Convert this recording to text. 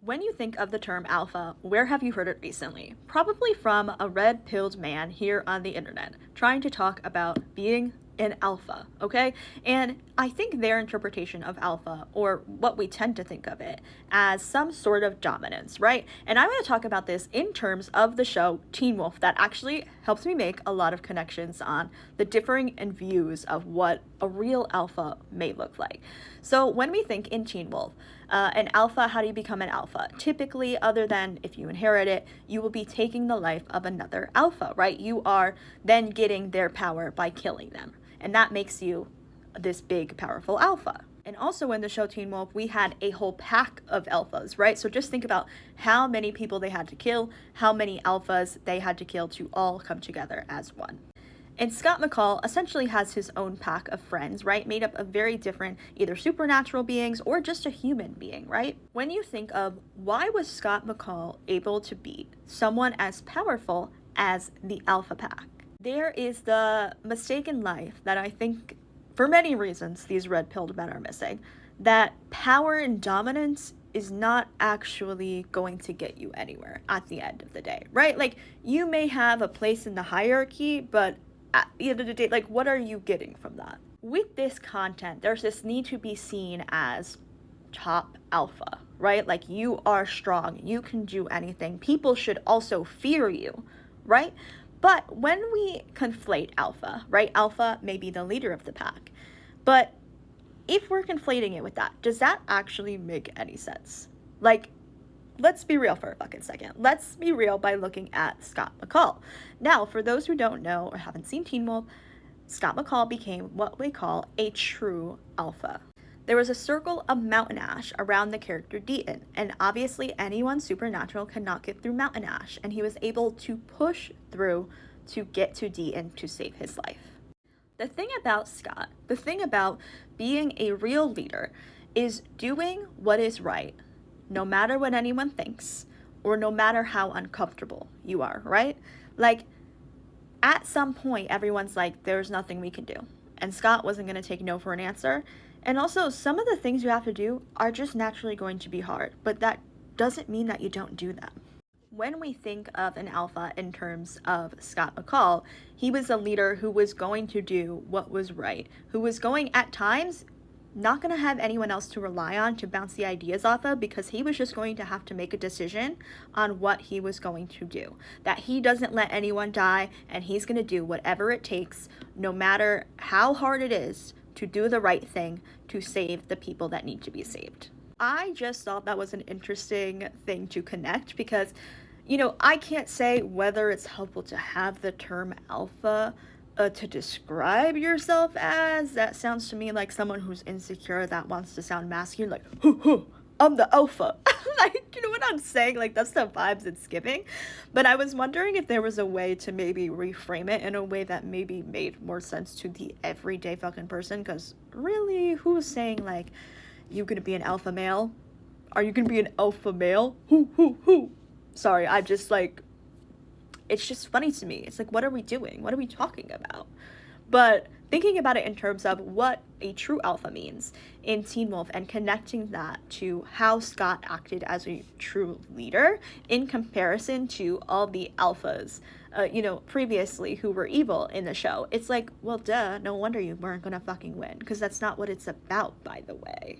When you think of the term alpha, where have you heard it recently? Probably from a red-pilled man here on the internet trying to talk about being an alpha, okay? And I think their interpretation of alpha, or what we tend to think of it, as some sort of dominance, right? And I'm going to talk about this in terms of the show Teen Wolf. That actually helps me make a lot of connections on the differing in views of what a real alpha may look like. So when we think in Teen Wolf, an alpha, how do you become an alpha? Typically, other than if you inherit it, you will be taking the life of another alpha, right? You are then getting their power by killing them. And that makes you this big, powerful alpha. And also in the show Teen Wolf, we had a whole pack of alphas, right? So just think about how many people they had to kill, how many alphas they had to kill to all come together as one. And Scott McCall essentially has his own pack of friends, right? Made up of very different, either supernatural beings or just a human being, right? When you think of why was Scott McCall able to beat someone as powerful as the Alpha Pack? There is the mistaken life that I think, for many reasons, these red-pilled men are missing, that power and dominance is not actually going to get you anywhere at the end of the day, right? Like, you may have a place in the hierarchy, but at the end of the day, like, what are you getting from that? With this content, there's this need to be seen as top alpha, right? Like, you are strong, you can do anything. People should also fear you, right? But when we conflate alpha, right? Alpha may be the leader of the pack. But if we're conflating it with that, does that actually make any sense? Like, let's be real for a fucking second. Let's be real by looking at Scott McCall. Now, for those who don't know or haven't seen Teen Wolf, Scott McCall became what we call a true alpha. There was a circle of mountain ash around the character Deaton, and obviously anyone supernatural cannot get through mountain ash, and he was able to push through to get to Deaton to save his life. The thing about Scott, the thing about being a real leader, is doing what is right, no matter what anyone thinks, or no matter how uncomfortable you are, right? Like, at some point, everyone's like, there's nothing we can do. And Scott wasn't going to take no for an answer. And also, some of the things you have to do are just naturally going to be hard, but that doesn't mean that you don't do them. When we think of an alpha in terms of Scott McCall, he was a leader who was going to do what was right, who was going, at times, not going to have anyone else to rely on to bounce the ideas off of, because he was just going to have to make a decision on what he was going to do. That he doesn't let anyone die, and he's going to do whatever it takes, no matter how hard it is, to do the right thing to save the people that need to be saved. I just thought that was an interesting thing to connect because, you know, I can't say whether it's helpful to have the term alpha to describe yourself as. That sounds to me like someone who's insecure that wants to sound masculine, like, hoo hoo, I'm the alpha. Like, you know what I'm saying? Like, that's the vibes it's giving. But I was wondering if there was a way to maybe reframe it in a way that maybe made more sense to the everyday fucking person. Because really, who's saying, like, you gonna be an alpha male? Are you gonna be an alpha male? Who? Sorry, I just, like, it's just funny to me. It's like, what are we doing? What are we talking about? But thinking about it in terms of what a true alpha means in Teen Wolf and connecting that to how Scott acted as a true leader in comparison to all the alphas, previously who were evil in the show. It's like, well, duh, no wonder you weren't gonna fucking win, because that's not what it's about, by the way.